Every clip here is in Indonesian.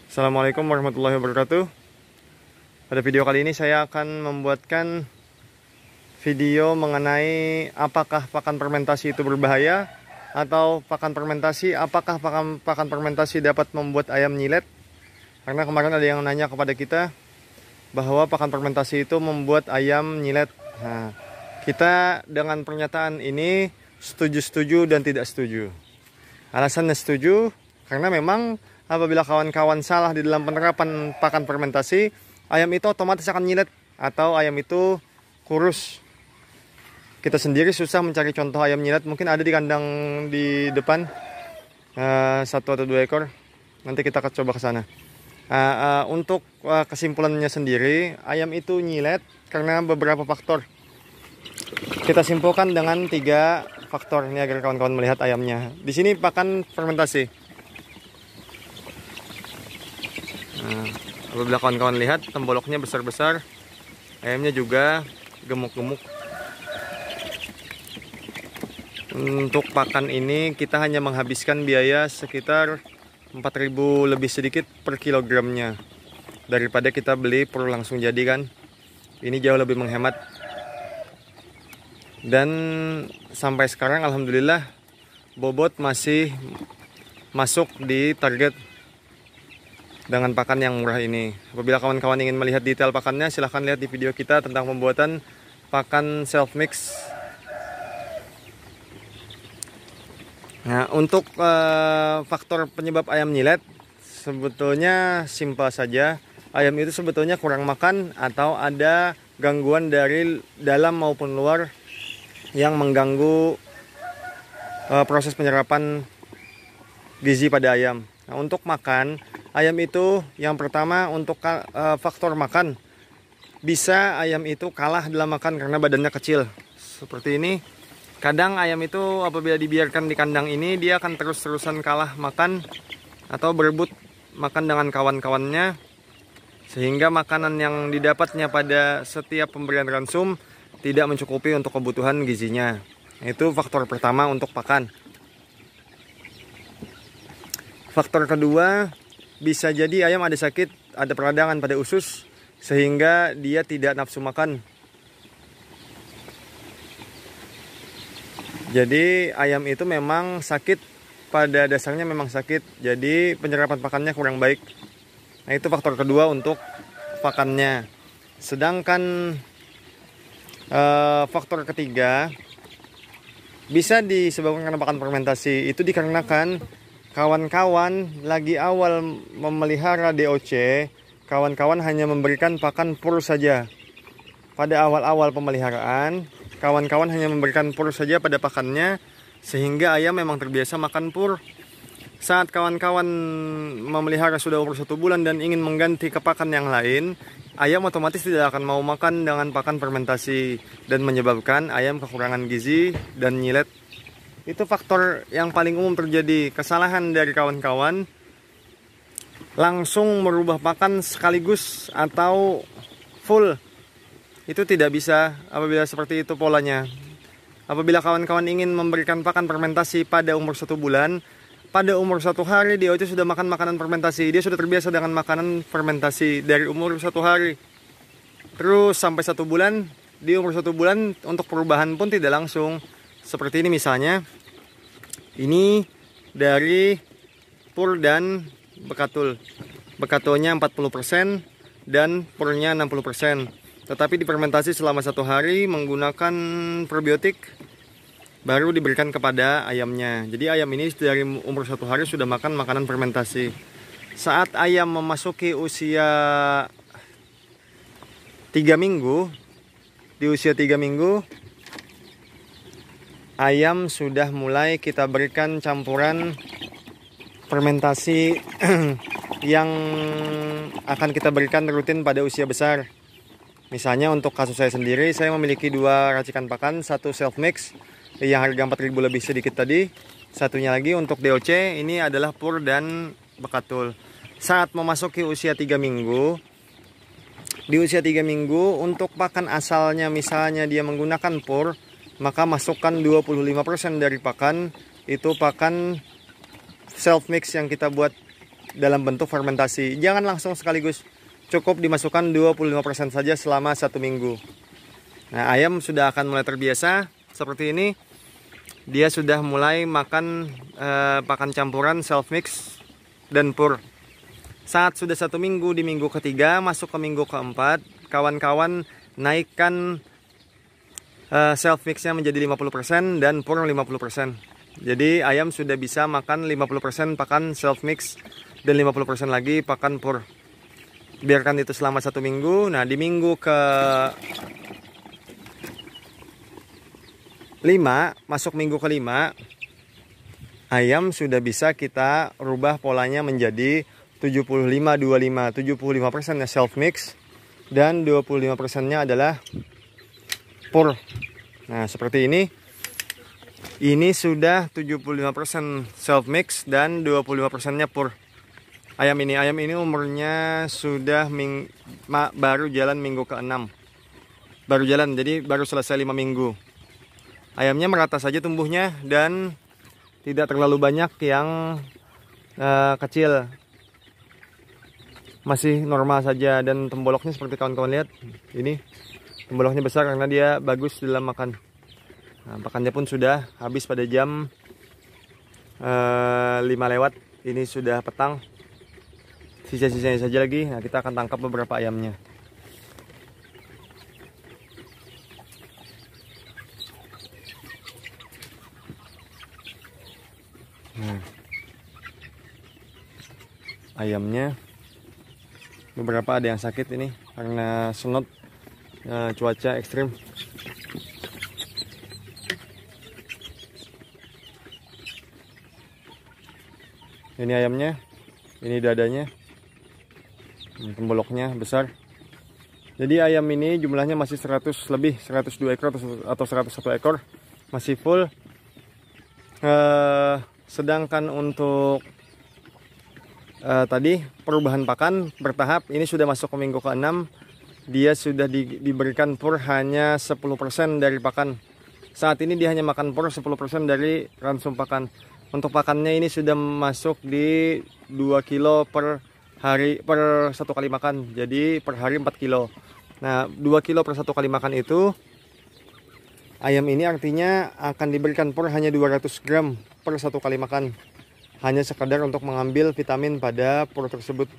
Assalamualaikum warahmatullahi wabarakatuh. Pada video kali ini saya akan membuatkan video mengenai apakah pakan fermentasi itu berbahaya, atau pakan fermentasi, apakah pakan fermentasi dapat membuat ayam nyilet. Karena kemarin ada yang nanya kepada kita bahwa pakan fermentasi itu membuat ayam nyilet. Nah, kita dengan pernyataan ini setuju dan tidak setuju. Alasannya setuju karena memang apabila kawan-kawan salah di dalam penerapan pakan fermentasi, ayam itu otomatis akan nyilet atau ayam itu kurus. Kita sendiri susah mencari contoh ayam nyilet. Mungkin ada di kandang di depan, 1 atau 2 ekor. Nanti kita akan coba ke sana. Untuk kesimpulannya sendiri, ayam itu nyilet karena beberapa faktor. Kita simpulkan dengan 3 faktor ini agar kawan-kawan melihat ayamnya. Di sini pakan fermentasi. Apabila kawan-kawan lihat, temboloknya besar-besar, ayamnya juga gemuk-gemuk. Untuk pakan ini kita hanya menghabiskan biaya sekitar 4.000 lebih sedikit per kilogramnya, daripada kita beli pur langsung jadi kan. Ini jauh lebih menghemat. Dan sampai sekarang alhamdulillah bobot masih masuk di target dengan pakan yang murah ini. Apabila kawan-kawan ingin melihat detail pakannya, silahkan lihat di video kita tentang pembuatan pakan self mix. Nah, untuk faktor penyebab ayam nyilet sebetulnya simpel saja. Ayam itu sebetulnya kurang makan atau ada gangguan dari dalam maupun luar yang mengganggu proses penyerapan gizi pada ayam. Nah, untuk makan, ayam itu yang pertama untuk faktor makan, bisa ayam itu kalah dalam makan karena badannya kecil. Seperti ini, kadang ayam itu apabila dibiarkan di kandang ini, dia akan terus-terusan kalah makan atau berebut makan dengan kawan-kawannya, sehingga makanan yang didapatnya pada setiap pemberian ransum tidak mencukupi untuk kebutuhan gizinya. Itu faktor pertama untuk pakan. Faktor kedua, bisa jadi ayam ada sakit, ada peradangan pada usus, sehingga dia tidak nafsu makan. Jadi ayam itu memang sakit, pada dasarnya memang sakit, jadi penyerapan pakannya kurang baik. Nah, itu faktor kedua untuk pakannya. Sedangkan faktor ketiga bisa disebabkan karena pakan fermentasi. Itu dikarenakan kawan-kawan lagi awal memelihara DOC, kawan-kawan hanya memberikan pakan pur saja. Pada awal-awal pemeliharaan, kawan-kawan hanya memberikan pur saja pada pakannya, sehingga ayam memang terbiasa makan pur. Saat kawan-kawan memelihara sudah umur 1 bulan dan ingin mengganti ke pakan yang lain, ayam otomatis tidak akan mau makan dengan pakan fermentasi dan menyebabkan ayam kekurangan gizi dan nyilet. Itu faktor yang paling umum terjadi. Kesalahan dari kawan-kawan langsung merubah pakan sekaligus atau full. Itu tidak bisa apabila seperti itu polanya. Apabila kawan-kawan ingin memberikan pakan fermentasi pada umur 1 bulan, pada umur 1 hari dia itu sudah makan makanan fermentasi. Dia sudah terbiasa dengan makanan fermentasi dari umur 1 hari. Terus sampai 1 bulan, di umur 1 bulan untuk perubahan pun tidak langsung. Seperti ini misalnya. Ini dari pur dan bekatul. Bekatulnya 40% dan purnya 60%. Tetapi difermentasi selama 1 hari menggunakan probiotik, baru diberikan kepada ayamnya. Jadi ayam ini dari umur 1 hari sudah makan makanan fermentasi. Saat ayam memasuki usia 3 minggu, di usia 3 minggu, ayam sudah mulai kita berikan campuran fermentasi yang akan kita berikan rutin pada usia besar. Misalnya untuk kasus saya sendiri, saya memiliki 2 racikan pakan, 1 self mix yang harga 4.000 lebih sedikit tadi, satunya lagi untuk DOC, ini adalah pur dan bekatul. Saat memasuki usia 3 minggu, di usia 3 minggu untuk pakan asalnya misalnya dia menggunakan pur, maka masukkan 25% dari pakan, itu pakan self mix yang kita buat dalam bentuk fermentasi. Jangan langsung sekaligus, cukup dimasukkan 25% saja selama 1 minggu. Nah, ayam sudah akan mulai terbiasa seperti ini. Dia sudah mulai makan pakan campuran self mix dan pur. Saat sudah 1 minggu, di minggu ketiga masuk ke minggu keempat, kawan-kawan naikkan self mixnya menjadi 50% dan pur 50%. Jadi ayam sudah bisa makan 50% pakan self mix dan 50% lagi pakan pur. Biarkan itu selama 1 minggu. Nah, di minggu ke 5, masuk minggu ke-5, ayam sudah bisa kita rubah polanya menjadi 75-25. 75% self mix dan 25%-nya adalah pur. Nah, seperti ini. Ini sudah 75% self mix dan 25%-nya pur. Ayam ini umurnya sudah baru jalan minggu ke-6. Baru jalan, jadi baru selesai 5 minggu. Ayamnya merata saja tumbuhnya dan tidak terlalu banyak yang kecil. Masih normal saja, dan temboloknya seperti kawan-kawan lihat. Ini temboloknya besar karena dia bagus dalam makan. Nah, pakannya pun sudah habis pada jam 5 lewat. Ini sudah petang. Sisa-sisanya saja lagi. Nah, kita akan tangkap beberapa ayamnya. Nah, ayamnya beberapa ada yang sakit ini karena senot, cuaca ekstrim. Ini ayamnya, ini dadanya, temboloknya besar. Jadi ayam ini jumlahnya masih 100 lebih, 102 ekor atau 101 ekor, masih full. Sedangkan untuk tadi perubahan pakan bertahap, ini sudah masuk ke minggu ke-6. Dia sudah diberikan pur hanya 10% dari pakan. Saat ini dia hanya makan pur 10% dari ransum pakan. Untuk pakannya ini sudah masuk di 2 kilo per hari, per 1 kali makan. Jadi per hari 4 kilo. Nah, 2 kilo per 1 kali makan itu, ayam ini artinya akan diberikan pur hanya 200 gram per 1 kali makan. Hanya sekadar untuk mengambil vitamin pada pur tersebut.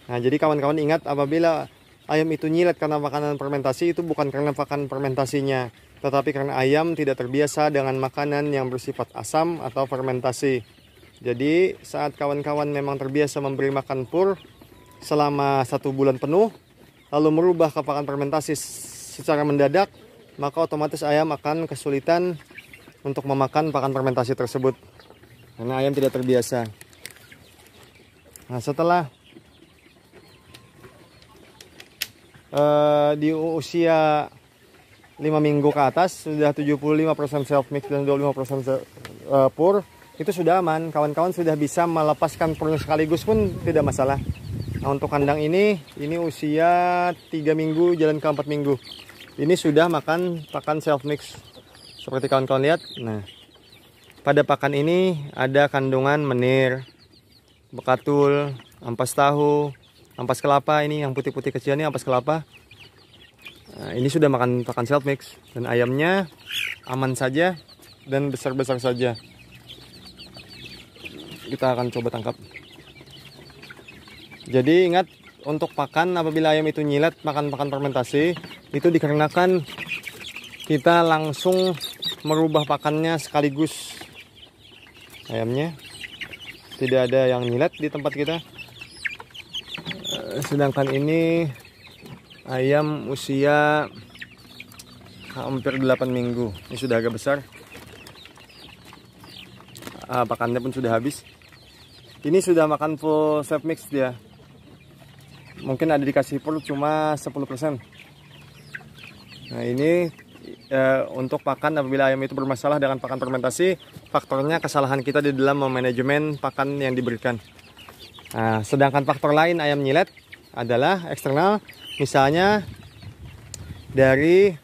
Nah, jadi kawan-kawan ingat, apabila ayam itu nyilet karena makanan fermentasi, itu bukan karena pakan fermentasinya, tetapi karena ayam tidak terbiasa dengan makanan yang bersifat asam atau fermentasi. Jadi saat kawan-kawan memang terbiasa memberi makan pur selama 1 bulan penuh, lalu merubah ke pakan fermentasi secara mendadak, maka otomatis ayam akan kesulitan untuk memakan pakan fermentasi tersebut karena ayam tidak terbiasa. Nah, setelah di usia 5 minggu ke atas sudah 75% self mix dan 25% pur, itu sudah aman. Kawan-kawan sudah bisa melepaskan purnya sekaligus pun tidak masalah. Nah, untuk kandang ini usia 3 minggu jalan ke 4 minggu. Ini sudah makan pakan self mix seperti kawan-kawan lihat. Nah, pada pakan ini ada kandungan menir, bekatul, ampas tahu, ampas kelapa. Ini yang putih-putih kecil ini ampas kelapa. Nah, ini sudah makan pakan self mix dan ayamnya aman saja dan besar-besar saja. Kita akan coba tangkap. Jadi ingat, untuk pakan apabila ayam itu nyilet makan pakan fermentasi, itu dikarenakan kita langsung merubah pakannya sekaligus. Ayamnya tidak ada yang nyilet di tempat kita. Sedangkan ini ayam usia hampir 8 minggu. Ini sudah agak besar. Pakannya pun sudah habis. Ini sudah makan full self mix dia. Mungkin ada dikasih pur cuma 10%. Nah, ini untuk pakan apabila ayam itu bermasalah dengan pakan fermentasi, faktornya kesalahan kita di dalam memanajemen pakan yang diberikan. Nah, sedangkan faktor lain ayam nyilet adalah eksternal, misalnya dari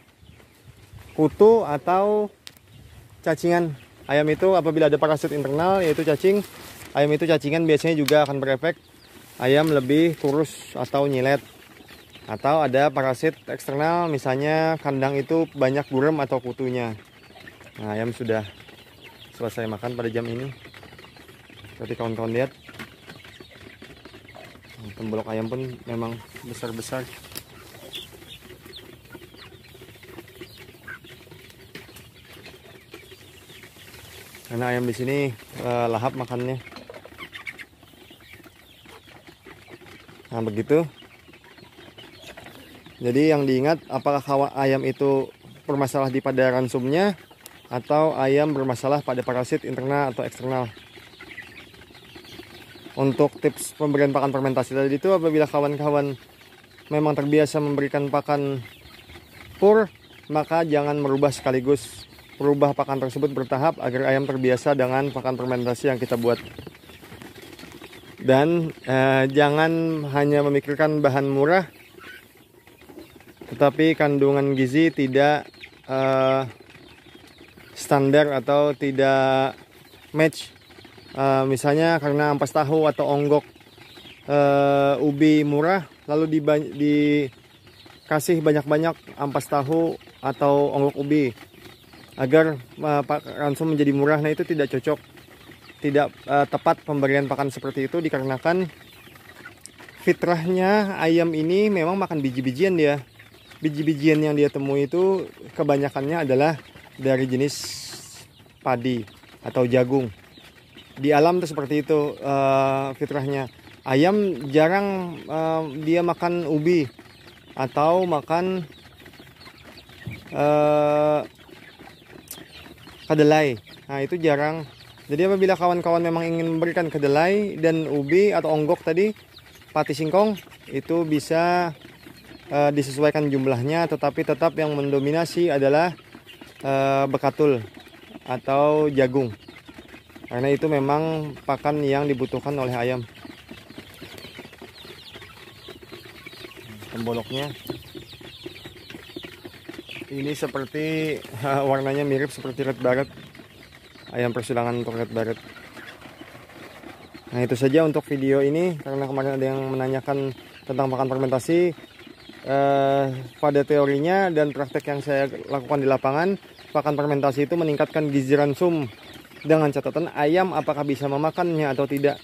kutu atau cacingan. Ayam itu apabila ada parasit internal yaitu cacing, ayam itu cacingan biasanya juga akan berefek ayam lebih kurus atau nyilet. Atau ada parasit eksternal, misalnya kandang itu banyak burem atau kutunya. Nah, ayam sudah selesai makan pada jam ini. Seperti kawan-kawan lihat. Pembolok ayam pun memang besar-besar. Karena ayam di sini lahap makannya. Nah, begitu. Jadi yang diingat, apakah ayam itu bermasalah di pada ransumnya atau ayam bermasalah pada parasit internal atau eksternal. Untuk tips pemberian pakan fermentasi tadi itu, apabila kawan-kawan memang terbiasa memberikan pakan pur, maka jangan merubah sekaligus. Merubah pakan tersebut bertahap agar ayam terbiasa dengan pakan fermentasi yang kita buat. Dan jangan hanya memikirkan bahan murah, tetapi kandungan gizi tidak standar atau tidak match. Misalnya karena ampas tahu atau onggok ubi murah, lalu dikasih banyak-banyak ampas tahu atau onggok ubi agar ransum menjadi murah. Nah, itu tidak cocok, tidak tepat pemberian pakan seperti itu, dikarenakan fitrahnya ayam ini memang makan biji-bijian dia. Biji-bijian yang dia temui itu kebanyakannya adalah dari jenis padi atau jagung. Di alam itu seperti itu fitrahnya. Ayam jarang dia makan ubi atau makan kedelai. Nah, itu jarang. Jadi apabila kawan-kawan memang ingin memberikan kedelai dan ubi atau onggok tadi, pati singkong, itu bisa disesuaikan jumlahnya, tetapi tetap yang mendominasi adalah bekatul atau jagung, karena itu memang pakan yang dibutuhkan oleh ayam. Pemboloknya ini seperti warnanya mirip seperti red barret, ayam persilangan untuk red barret. Nah, itu saja untuk video ini, karena kemarin ada yang menanyakan tentang pakan fermentasi. Pada teorinya dan praktek yang saya lakukan di lapangan, pakan fermentasi itu meningkatkan gizi ransum dengan catatan ayam apakah bisa memakannya atau tidak.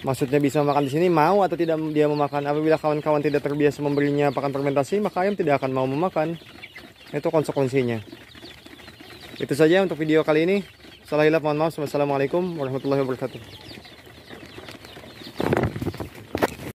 Maksudnya bisa makan di sini, mau atau tidak dia memakan. Apabila kawan-kawan tidak terbiasa memberinya pakan fermentasi, maka ayam tidak akan mau memakan. Itu konsekuensinya. Itu saja untuk video kali ini. Salah hilap mohon maaf. Wassalamualaikum warahmatullahi wabarakatuh.